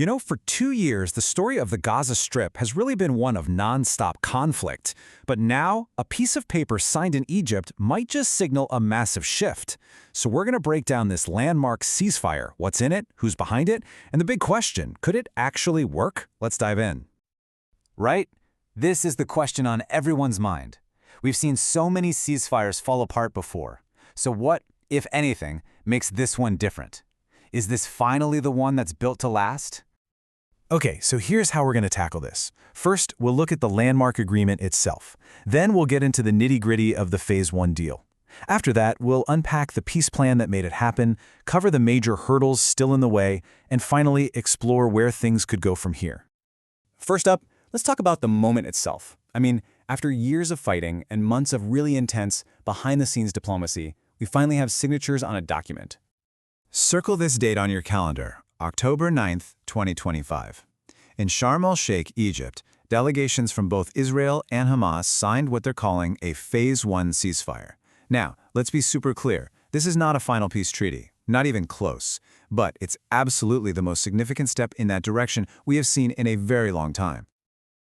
You know, for 2 years, the story of the Gaza Strip has really been one of non-stop conflict. But now, a piece of paper signed in Egypt might just signal a massive shift. So we're going to break down this landmark ceasefire, what's in it, who's behind it, and the big question, could it actually work? Let's dive in. Right? This is the question on everyone's mind. We've seen so many ceasefires fall apart before. So what, if anything, makes this one different? Is this finally the one that's built to last? Okay, so here's how we're going to tackle this. First, we'll look at the landmark agreement itself. Then we'll get into the nitty-gritty of the Phase 1 deal. After that, we'll unpack the peace plan that made it happen, cover the major hurdles still in the way, and finally explore where things could go from here. First up, let's talk about the moment itself. I mean, after years of fighting and months of really intense, behind-the-scenes diplomacy, we finally have signatures on a document. Circle this date on your calendar, October 9th, 2025. In Sharm el-Sheikh, Egypt, delegations from both Israel and Hamas signed what they're calling a Phase 1 ceasefire. Now, let's be super clear. This is not a final peace treaty, not even close. But it's absolutely the most significant step in that direction we have seen in a very long time.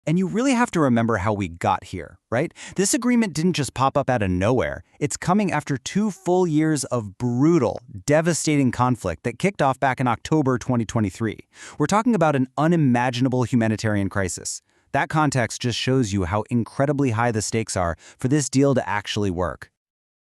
And you really have to remember how we got here, right? This agreement didn't just pop up out of nowhere. It's coming after 2 full years of brutal, devastating conflict that kicked off back in October 2023. We're talking about an unimaginable humanitarian crisis. That context just shows you how incredibly high the stakes are for this deal to actually work.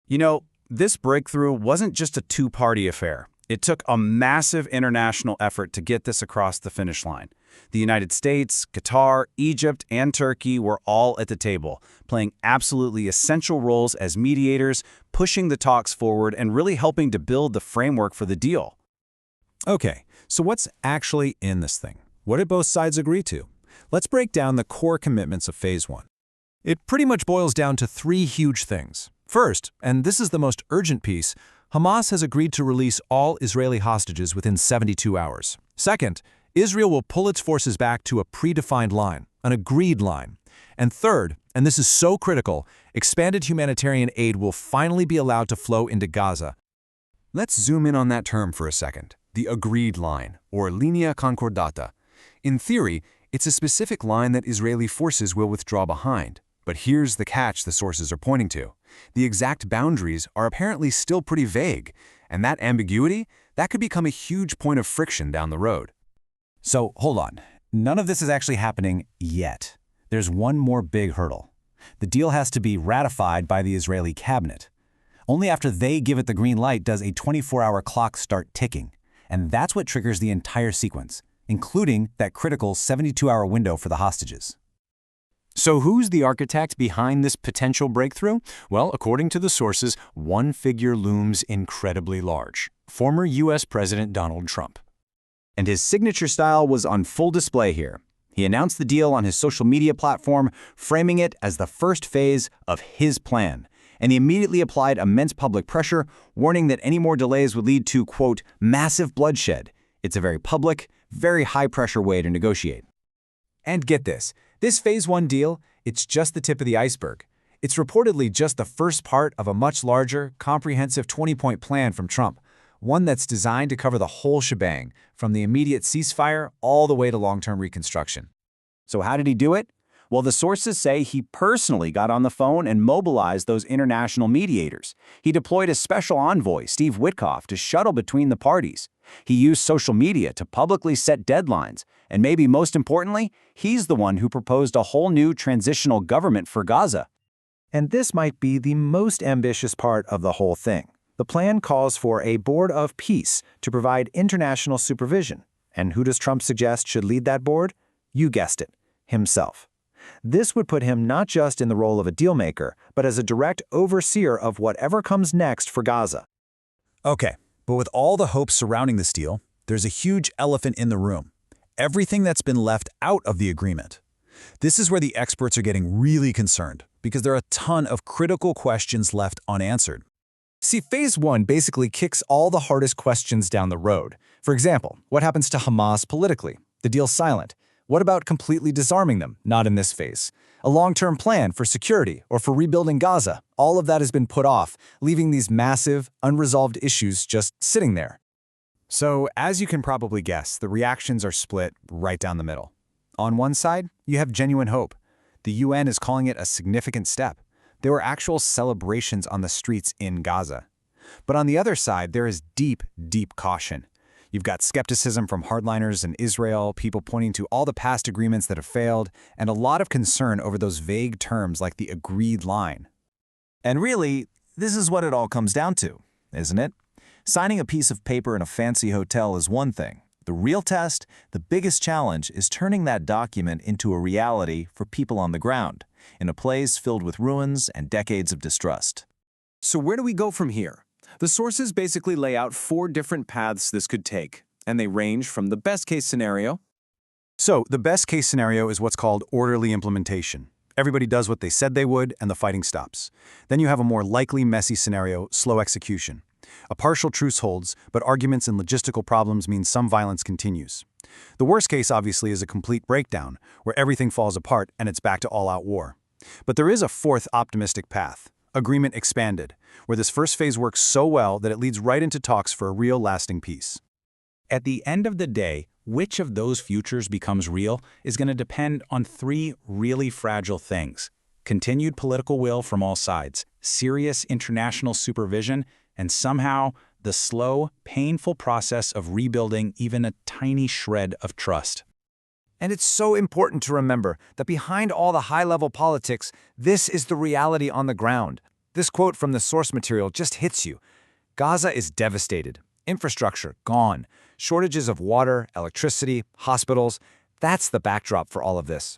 You know, this breakthrough wasn't just a two-party affair. It took a massive international effort to get this across the finish line. The United States, Qatar, Egypt, and Turkey were all at the table, playing absolutely essential roles as mediators, pushing the talks forward and really helping to build the framework for the deal. Okay, so what's actually in this thing? What did both sides agree to? Let's break down the core commitments of Phase 1. It pretty much boils down to 3 huge things. First, and this is the most urgent piece, Hamas has agreed to release all Israeli hostages within 72 hours. Second, Israel will pull its forces back to a predefined line, an agreed line. And third, and this is so critical, expanded humanitarian aid will finally be allowed to flow into Gaza. Let's zoom in on that term for a second, the agreed line, or linea concordata. In theory, it's a specific line that Israeli forces will withdraw behind. But here's the catch the sources are pointing to. The exact boundaries are apparently still pretty vague, and that ambiguity, that could become a huge point of friction down the road. So, hold on. None of this is actually happening yet. There's one more big hurdle. The deal has to be ratified by the Israeli cabinet. Only after they give it the green light does a 24-hour clock start ticking. And that's what triggers the entire sequence, including that critical 72-hour window for the hostages. So who's the architect behind this potential breakthrough? Well, according to the sources, one figure looms incredibly large: former U.S. President Donald Trump. And his signature style was on full display here. He announced the deal on his social media platform, framing it as the first phase of his plan. And he immediately applied immense public pressure, warning that any more delays would lead to, quote, massive bloodshed. It's a very public, very high-pressure way to negotiate. And get this Phase 1 deal, it's just the tip of the iceberg. It's reportedly just the first part of a much larger, comprehensive 20-point plan from Trump, one that's designed to cover the whole shebang, from the immediate ceasefire all the way to long-term reconstruction. So how did he do it? Well, the sources say he personally got on the phone and mobilized those international mediators. He deployed a special envoy, Steve Witkoff, to shuttle between the parties. He used social media to publicly set deadlines. And maybe most importantly, he's the one who proposed a whole new transitional government for Gaza. And this might be the most ambitious part of the whole thing. The plan calls for a board of peace to provide international supervision. And who does Trump suggest should lead that board? You guessed it, himself. This would put him not just in the role of a dealmaker, but as a direct overseer of whatever comes next for Gaza. Okay, but with all the hopes surrounding this deal, there's a huge elephant in the room. Everything that's been left out of the agreement. This is where the experts are getting really concerned, because there are a ton of critical questions left unanswered. See, Phase 1 basically kicks all the hardest questions down the road. For example, what happens to Hamas politically? The deal's silent. What about completely disarming them? Not in this phase. A long-term plan for security or for rebuilding Gaza? All of that has been put off, leaving these massive, unresolved issues just sitting there. So, as you can probably guess, the reactions are split right down the middle. On one side, you have genuine hope. The UN is calling it a significant step. There were actual celebrations on the streets in Gaza. But on the other side, there is deep, deep caution. You've got skepticism from hardliners in Israel, people pointing to all the past agreements that have failed, and a lot of concern over those vague terms like the agreed line. And really, this is what it all comes down to, isn't it? Signing a piece of paper in a fancy hotel is one thing. The real test, the biggest challenge, is turning that document into a reality for people on the ground, in a place filled with ruins and decades of distrust. So where do we go from here? The sources basically lay out 4 different paths this could take, and they range from the best-case scenario. So, the best-case scenario is what's called orderly implementation. Everybody does what they said they would, and the fighting stops. Then you have a more likely messy scenario, slow execution. A partial truce holds, but arguments and logistical problems mean some violence continues. The worst case, obviously, is a complete breakdown, where everything falls apart and it's back to all-out war. But there is a 4th optimistic path. Agreement expanded, where this first phase works so well that it leads right into talks for a real lasting peace. At the end of the day, which of those futures becomes real is going to depend on 3 really fragile things: continued political will from all sides, serious international supervision, and somehow the slow, painful process of rebuilding even a tiny shred of trust. And it's so important to remember that behind all the high-level politics, this is the reality on the ground. This quote from the source material just hits you. Gaza is devastated. Infrastructure gone. Shortages of water, electricity, hospitals. That's the backdrop for all of this.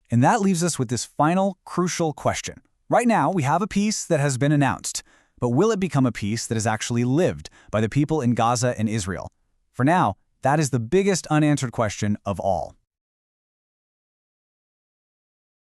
And that leaves us with this final, crucial question. Right now, we have a peace that has been announced, but will it become a peace that is actually lived by the people in Gaza and Israel? For now, that is the biggest unanswered question of all.